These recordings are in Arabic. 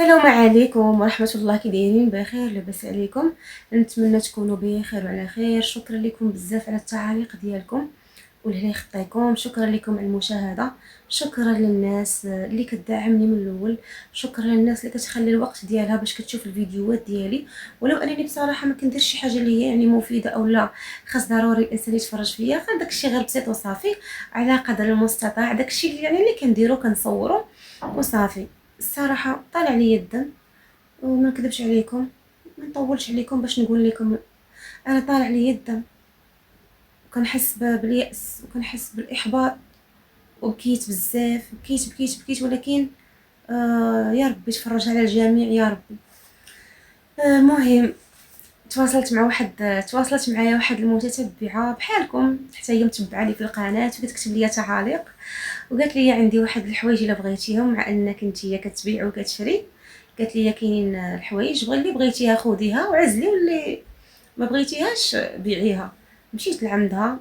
السلام عليكم ورحمة الله، كي دايرين؟ بخير؟ لاباس عليكم؟ نتمنى تكونوا بخير وعلى خير. شكرا لكم بزاف على التعاليق ديالكم واللي يخطيكم. شكرا لكم على المشاهده. شكرا للناس اللي كتدعمني من الاول. شكرا للناس اللي كتخلي الوقت ديالها باش كتشوف الفيديوهات ديالي، ولو انني بصراحه ما كنديرش شي حاجه اللي هي يعني مفيده او لا خاص ضروري الانسان يتفرج فيا، غير داكشي غير بسيط وصافي على قدر المستطاع. داكشي اللي يعني اللي كنديرو كنصورو وصافي. الصراحه طالع لي الدم وما نكذبش عليكم، ما نطولش عليكم باش نقول لكم انا طالع لي الدم، وكنحس بالياس وكنحس بالاحباط وبكيت بزاف. بكيت ولكن يا ربي تفرج على الجميع يا ربي. المهم تواصلت معايا واحد المتتبعه بحالكم، حتى هي متبعه لي في القناه وكتكتب لي تعاليق، وقالت لي عندي واحد الحوايج الا بغيتيهم، مع انك نتيا كتبيع وكتشري. قالت لي كاينين الحوايج اللي بغيتيها خذيها وعزلي، واللي ما بغيتيهاش بيعيها. مشيت لعندها،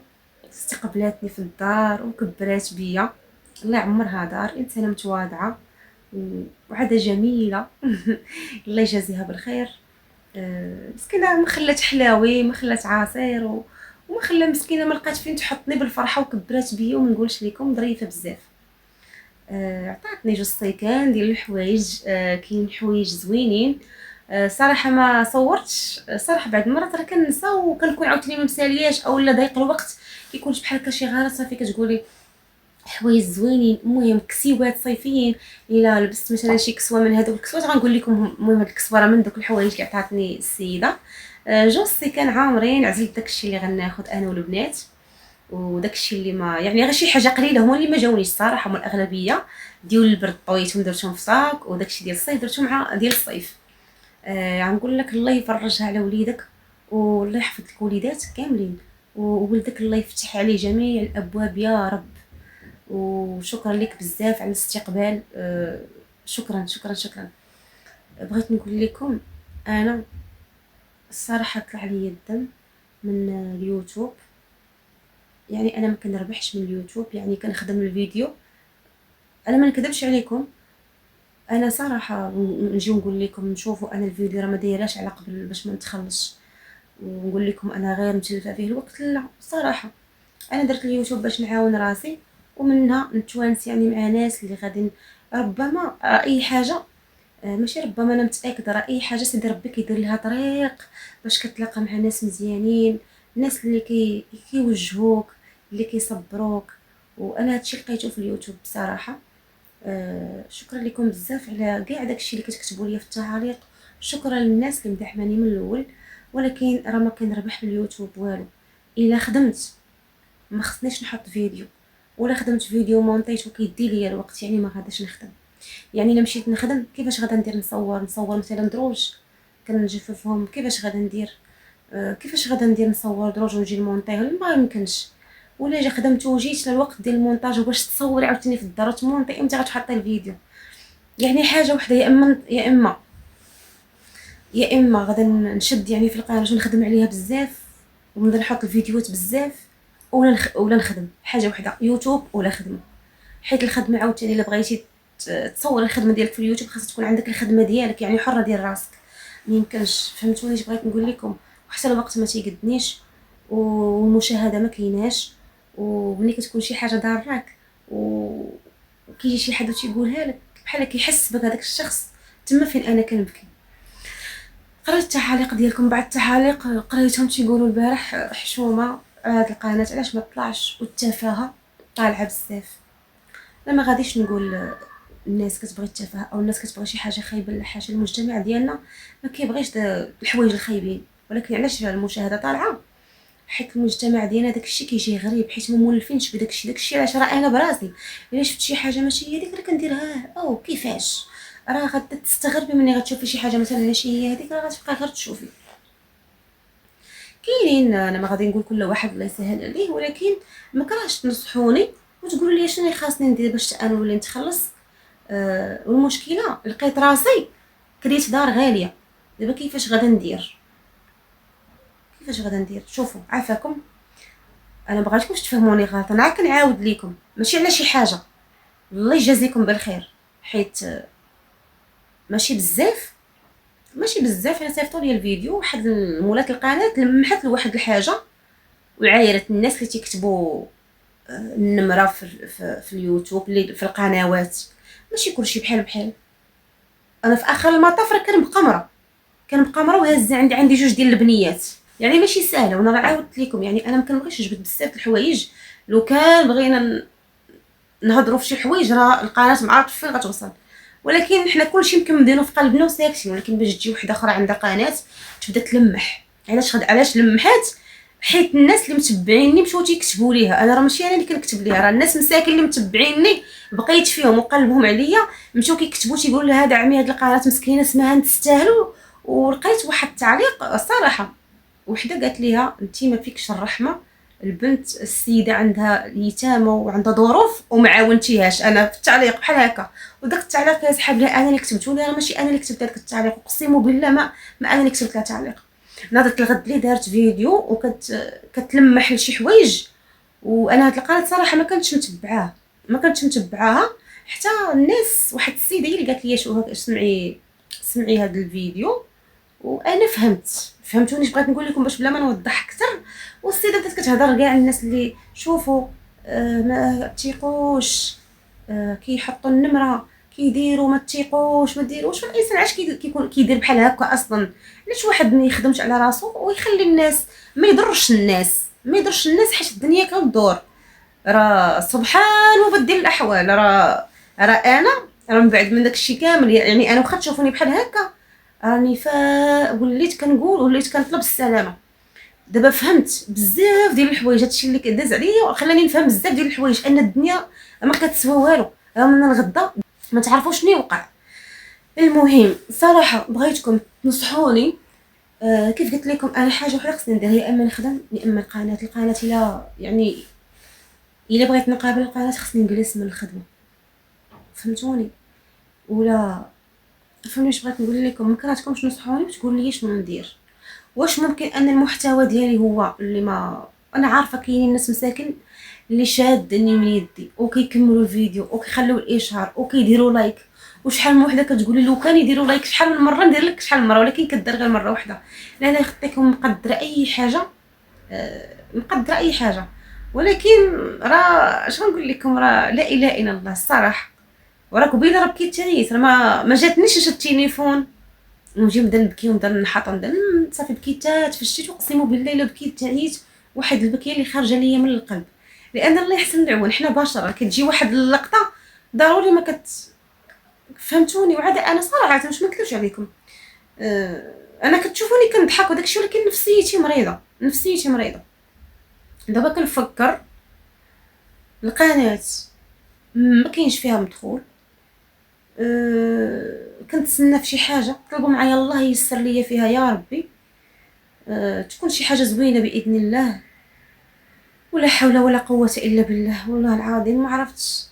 استقبلاتني في الدار وكبرات بيا. الله يعمرها دار، انسانه متواضعه وعاده جميله. الله يجازيها بالخير. مسكينه ما خلات حلاوي، ما خلات عصير وما خلى مسكينه ما لقات فين تحطني بالفرحه، وكبرات بيا وما نقولش لكم ظريفه بزاف. عطاتني جوج سيكان ديال الحوايج. كاين حوايج زوينين. صراحه ما صورتش، صراحه بعد المرات راه كنسى وكنكون عاوتاني ما مسالياش او لا ضيق الوقت، كيكونش بحال هكا شي غلط صافي كتقولي حوايج زوينين. المهم كسيوات صيفيين، الا لبست مثلا شي كسوه من هذوك الكسوات غنقول لكم. المهم هاد الكسوه راه من دوك الحوايج اللي عطاتني السيده. جوج سيكان عامرين. عزلت داكشي اللي غناخذ انا والبنات، وداكشي اللي ما يعني غير شي حاجه قليله هما اللي ما جاونيش صراحه. هما الاغلبيه ديال البرد طويتهم درتهم في صاك، وداكشي ديال الصيف درتو مع ديال الصيف. غنقول لك الله يفرجها على وليدك والله يحفظ لك وليدات كاملين، وولدك الله يفتح عليه جميع الابواب يا رب. وشكرا لك بزاف على الاستقبال. شكرا شكرا شكرا. بغيت نقول لكم انا الصراحه طلع لي الدم من اليوتيوب. يعني انا ما كنربحش من اليوتيوب، يعني كنخدم الفيديو. انا ما نكذبش عليكم، انا صراحه نجي نقول لكم نشوفوا انا الفيديو راه ما دايراش على قبل باش ما نتخلصش ونقول لكم انا غير متلفه فيه الوقت. لا صراحه انا درت اليوتيوب باش نعاون راسي، ومنها نتوانس يعني مع ناس اللي غادي ربما اي حاجه. ماشي ربما، انا متاكده راه اي حاجه سيدي ربي كيدير لها طريق باش كتلاقى مع ناس مزيانين، ناس اللي كيوجهوك، اللي كيصبروك. وانا هادشي لقيته في اليوتيوب بصراحه. شكرا لكم بزاف على كاع داكشي اللي كتكتبوا لي في التعاليق. شكرا للناس اللي مدعماني من الاول، ولكن راه ما كنربح في اليوتيوب والو. الا خدمت ما خصنيش نحط فيديو، ولا خدمت فيديو مونطيت وكيدي ليا الوقت يعني ما غاديش نخدم. يعني الا مشيت نخدم كيفاش غادا ندير؟ نصور مثلا دروج كنجففهم، كيفاش غادا ندير؟ كيفاش غادا ندير نصور دروج ونجي نمونطيه؟ ما يمكنش. ولا الا خدمت وجيت للوقت ديال المونتاج وباش تصوري عاوتاني في الدار وتمونطي، امتى غتحطي الفيديو؟ يعني حاجه وحده، يا اما غادا نشد يعني في القناه ونخدم عليها بزاف ونبدا نحط الفيديوهات بزاف، ولا نخدم حاجه وحده، يوتيوب ولا خدمه. حيت الخدمه عاوتاني الا بغيتي تصور الخدمه ديالك في اليوتيوب خاص تكون عندك الخدمه ديالك يعني حره ديال راسك. ما يمكنش، فهمتوني اش بغيت نقول لكم؟ وحتى الوقت ما تيقدنيش والمشاهده ما كايناش. وملي كتكون شي حاجه ضارك وكيجي شي حد وتيقولها لك بحال كيحس بك هذاك الشخص، تما فين انا كنبكي. قريت التعاليق ديالكم، بعد التعاليق قريتهم تيقولوا البارح حشومه هاد القناه علاش ما طلعش، والتفاهه طالعه بزاف. انا ما غاديش نقول الناس كتبغي التفاهه او الناس كتبغي شي حاجه خايبه، لا حاجه. المجتمع ديالنا ما كيبغيش الحوايج الخايبين، ولكن علاش المشاهده طالعه؟ حيت المجتمع ديالنا داكشي كيجي غريب، حيت ما مولفينش بداكشي علاش راه انا براسي الا شفت شي حاجه ماشي هي ديك راه كنديرها. او كيفاش راه غادا تستغربي ملي غتشوفي شي حاجه مثلا ماشي هي هذيك، راه غتبقاي غير تشوفي. كاينين، انا ما غادي نقول كل واحد الله يسهل عليه، ولكن ما كرهش تنصحوني وتقولوا لي شنو خاصني ندير باش انا نولي نتخلص. والمشكله لقيت راسي كريت دار غاليه. دابا كيفاش غادا ندير؟ شوفوا عافاكم، انا بغيتكمش تفهموني غلط، انا كنعاود لكم ماشي على شي حاجه. الله يجازيكم بالخير، حيت ماشي بزاف، ماشي بزاف. انا صيفطوا لي الفيديو، واحد مولات القناه لمحت لواحد الحاجه وعايرت الناس اللي تيكتبوا النمره في اليوتيوب، اللي في القنوات. ماشي كلشي بحال بحال. انا في اخر المطاف راه كنبقى مرة وهازه عندي جوج ديال البنيات، يعني ماشي سهله. وانا راه عاودت لكم، يعني انا ما كنبغيش نجبد بزاف د الحوايج. لو كان بغينا نهضروا في شي حوايج راه القناه ما عرفت فين غتوصل، ولكن حنا كلشي مكمدينو في قلبنا وساكتين. ولكن باش تجي وحده اخرى عندها قناه تبدا تلمح، علاش لمحات؟ حيت الناس اللي متبعيني مشاو تيكتبوا ليها. انا راه ماشي انا اللي كنكتب ليها، راه الناس مساكن اللي متبعيني بقيت فيهم وقلبهم عليا، مشاو كيكتبوا تيقولوا لها هذا عمي هاد القناه مسكينه اسمها تستاهلوا. ولقيت واحد التعليق الصراحه، وحده قالت ليها انت ما فيكش الرحمه، البنت السيده عندها يتامى وعندها ظروف وما عاونتيهاش. انا في التعليق بحال هكا، وداك التعليق يسحب لها انا اللي كتبته لها، راه ماشي انا اللي كتبت هذاك التعليق، اقسم بالله ما انا اللي كتبت لها تعليق. ناضت الغد لي دارت فيديو كتلمح لشي حوايج، وانا هاد القناه صراحه ما كنتش متبعاها. حتى الناس، واحد السيده هي اللي قالت لي شو سمعي هاد الفيديو. وانا فهمتوني بغيت نقول لكم باش بلا ما نوضح اكثر. والسيده بدات كتهضر كاع الناس اللي شوفوا ما تيقوش، كيحطوا النمره كيديروا، ما تيقوش ما ديروش. فالانسان علاش كيكون كيدير بحال هكا اصلا؟ علاش واحد ما يخدمش على راسو ويخلي الناس ما يضرش الناس حيت الدنيا كتدور. راه سبحان مبدل الاحوال. راه انا من بعد من داكشي كامل، يعني انا واخا تشوفوني بحال هكا راني وليت كنقول، وليت كنطلب السلامه. دابا فهمت بزاف ديال الحوايج، هادشي اللي كداز عليا وخلاني نفهم بزاف ديال الحوايج، ان الدنيا ما كتسوى والو. راه من الغدا ما تعرفوش شنو يوقع. المهم صراحه بغيتكم تنصحوني. كيف قلت لكم انا حاجه وحده خصني ندير، هي اما نخدم يا اما القناه الا يعني الا بغيت نقابل القناه خصني نجلس من الخدمه، فهمتوني؟ ولا فهمتوني واش بغيت نقول لكم؟ ما كرهتكمش تنصحوني وتقولوا لي شنو ندير. واش ممكن ان المحتوى ديالي هو اللي ما انا عارفه كاينين ناس مساكن اللي شادني من يدي وكيكملوا الفيديو وكيخليو الاشهار وكيديروا لايك، وشحال من وحده كتقولي لو كان يديروا لايك شحال من مره ندير لك شحال من مره، ولكن كدير غير مره واحده. لا يخطيكم مقدره اي حاجه، مقدره اي حاجه. ولكن راه اش غنقول لكم، راه لا اله الا الله الصراحه. وراه قبيله راه بكيت تانيت، راه ما جاتنيش التليفون ونجي نبدا نبكي ونبدا نحط نبدا صافي بكيت تفشيت. اقسم بالله الا بكيت تعيت، واحد البكيه اللي خارجه ليا من القلب. لان الله يحسن العون، حنا بشر كتجي واحد اللقطه ضروري ما فهمتوني. وعاد انا صراحه مش منكذبش عليكم، انا كتشوفوني كنضحك وداكشي، ولكن نفسيتي مريضه. دابا كنفكر القناه ما كاينش فيها مدخول. كنتسنى في شي حاجه، طلبوا معايا الله ييسر ليا فيها يا ربي. تكون شي حاجه زوينه باذن الله. ولا حول ولا قوه الا بالله، والله العظيم ما عرفتش.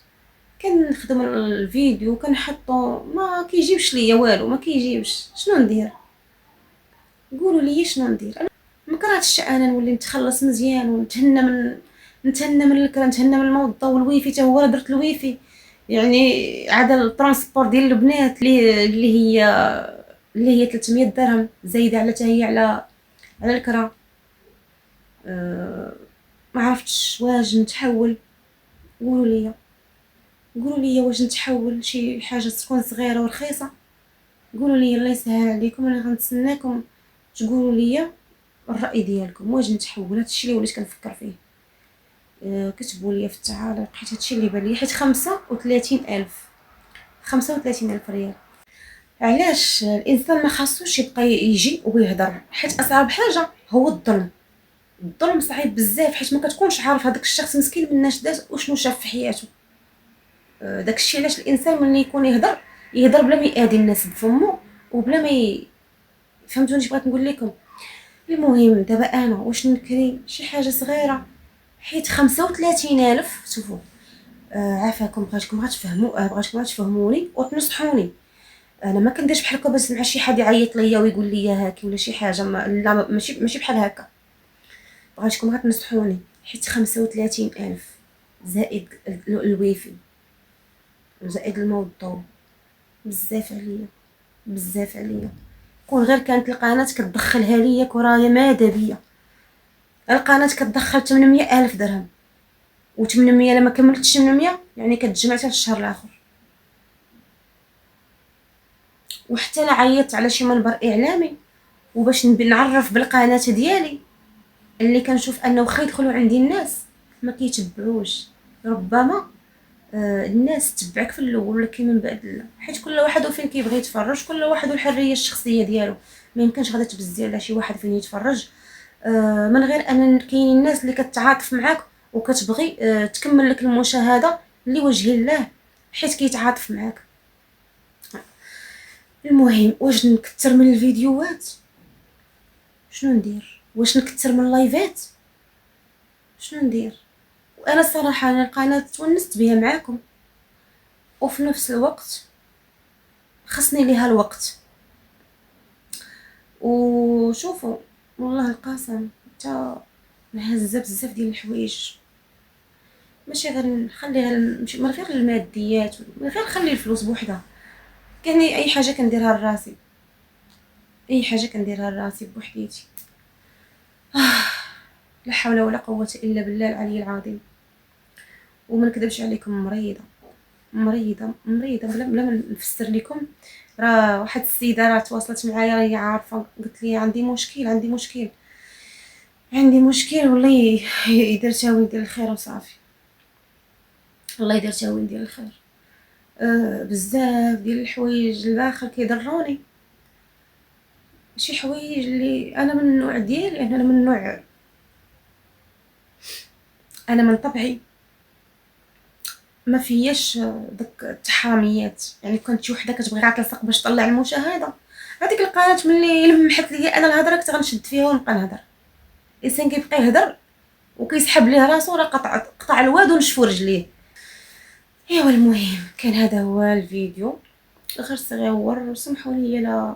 كنخدم الفيديو كنحطو ما كيجيبش ليا والو، ما كيجيبش. شنو ندير؟ قولوا لي شنو ندير. انا ما كرهتش انا نولي نتخلص مزيان ونتهنى من الكرا، نتهنى من الموضه. والويفي حتى هو درت الويفي، يعني عاد الترونسبور ديال البنات اللي هي 300 درهم زايده على حتى هي على الكرا. ما عرفتش واش نتحول. قولوا لي واش نتحول شي حاجه تكون صغيره ورخيصه. قولوا لي الله يسهل عليكم، انا غنتسناكم تقولوا لي الراي ديالكم. واش نتحول؟ هادشي اللي وليت كنفكر فيه. كتبوا لي في التعاليق، حيت هادشي اللي بان لي. حيت 35,000 ريال. علاش الانسان ما خاصوش يبقى يجي ويهضر؟ حيت اصعب حاجه هو الظلم صعيب بزاف، حيت ما كتكونش عارف هذاك الشخص مسكين مناش داز وشنو شاف في حياته. داكشي علاش الانسان ملي يكون يهضر بلا ما يأذي الناس بفمو وبلا ما فهمتوني بغيت نقول لكم. المهم دابا انا واش نكري شي حاجه صغيره، حيت 35,000. شوفوا عافاكم، بغيتكم غتفهموني وتنصحوني. انا ما كنديرش بحال هكا باش مع شي حد يعيط ليا ويقول لي هاكي ولا شي حاجه. لا ماشي بحال هكا. بغيتكم غتنصحوني، حيت 35,000 زائد الويفي وزائد الموضوع بزاف عليا. بزاف عليا. كون غير كانت القناه كتدخلها ليا كرايه ماذا بيا، القناه كتدخل 800 الف درهم، و800 لما كملتش 800 يعني كتجمع حتى الشهر الاخر. وحتى انا عيطت على شي منبر اعلامي وباش نعرف بالقناه ديالي، اللي كنشوف انه واخا يدخلوا عندي الناس ما كيتبعوش. ربما الناس تبعك في الاول ولكن من بعد لا، حيت كل واحد وفين كيبغي يتفرج، كل واحد والحريه الشخصيه ديالو. ما يمكنش غادا تبزي على شي واحد فين يتفرج من غير ان كاين الناس اللي كتعاطف معاك وكتبغي تكمل لك المشاهده لوجه الله حيت كيتعاطف معاك. المهم واش نكثر من الفيديوهات؟ شنو ندير؟ واش نكثر من اللايفات؟ شنو ندير؟ وانا الصراحه انا القناه تونست بها معاكم، وفي نفس الوقت خصني ليها الوقت. وشوفوا والله القاسم حتى مهزه بزاف ديال الحوايج، ماشي غير نخلي غير نمشي من غير الماديات، من غير نخلي الفلوس بوحدها. كاني اي حاجه كنديرها لراسي، اي حاجه كنديرها لراسي بوحديتي. لا حول ولا قوه الا بالله العلي العظيم. وما نكذبش عليكم، مريضه مريضه بلا ما نفسر لكم. راه واحد السيده راه تواصلت معايا، راهي عارفه، قلت لي عندي مشكل والله يدير تاويل ديال الخير وصافي. الله يدير تاويل ديال الخير. بزاف ديال الحوايج لداخل كيضروني، شي حوايج اللي انا من النوع ديالي، انا من طبعي ما فياش داك التحرميات. يعني كنت شي وحده كتبغي غير تلصق باش تطلع المشاهده، هذيك القناه ملي لمحت ليا انا الهضره كنت غنشد فيها ونبقى نهضر. الانسان كيبقى يهضر وكيسحب ليه راسو، راه قطع الواد ونشفو رجليه. ايوا المهم كان هذا هو الفيديو غير صغيور، وسمحوا لي لا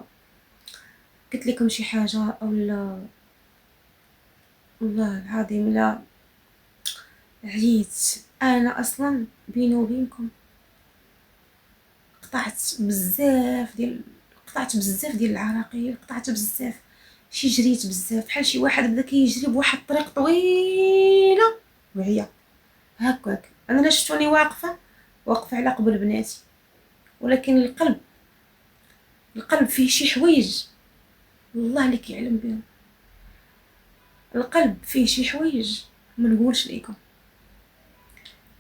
قلت لكم شي حاجه او لا، والله العظيم لا عييت. انا اصلا بيني وبينكم قطعت بزاف ديال العراقيل، قطعت بزاف، جريت بزاف بحال شي واحد بدا كيجري بواحد الطريق طويله وعيا هكاك. انا لا شفتوني واقفه على قبل بناتي، ولكن القلب فيه شي حوايج والله اللي كيعلم بهم. القلب فيه شي حوايج ما نقولش لكم،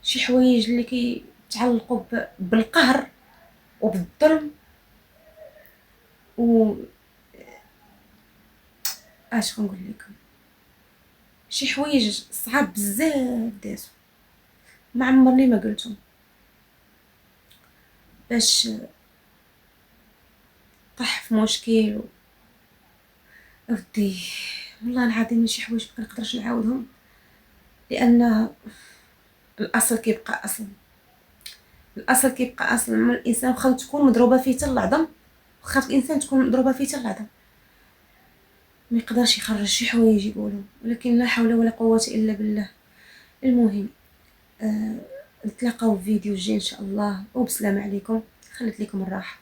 شي حوايج اللي كيتعلقوا بالقهر وبالظلم و اش نقول لكم، شي حوايج صعاب بزاف دازو ما عمرني ما قلتهم. باش طح في مشكل اودي والله العظيم شي حوايج ما كنقدرش نعاودهم، لان الاصل كيبقى اصل من الانسان. واخا تكون مضروبه فيه حتى العظم، واخا الانسان تكون مضروبه فيه حتى العظم ما يقدرش يخرج شي حوايج يقولهم، ولكن لا حول ولا قوه الا بالله. المهم نتلاقاو في فيديو جاي ان شاء الله، وبسلام عليكم، خليت لكم الراحه.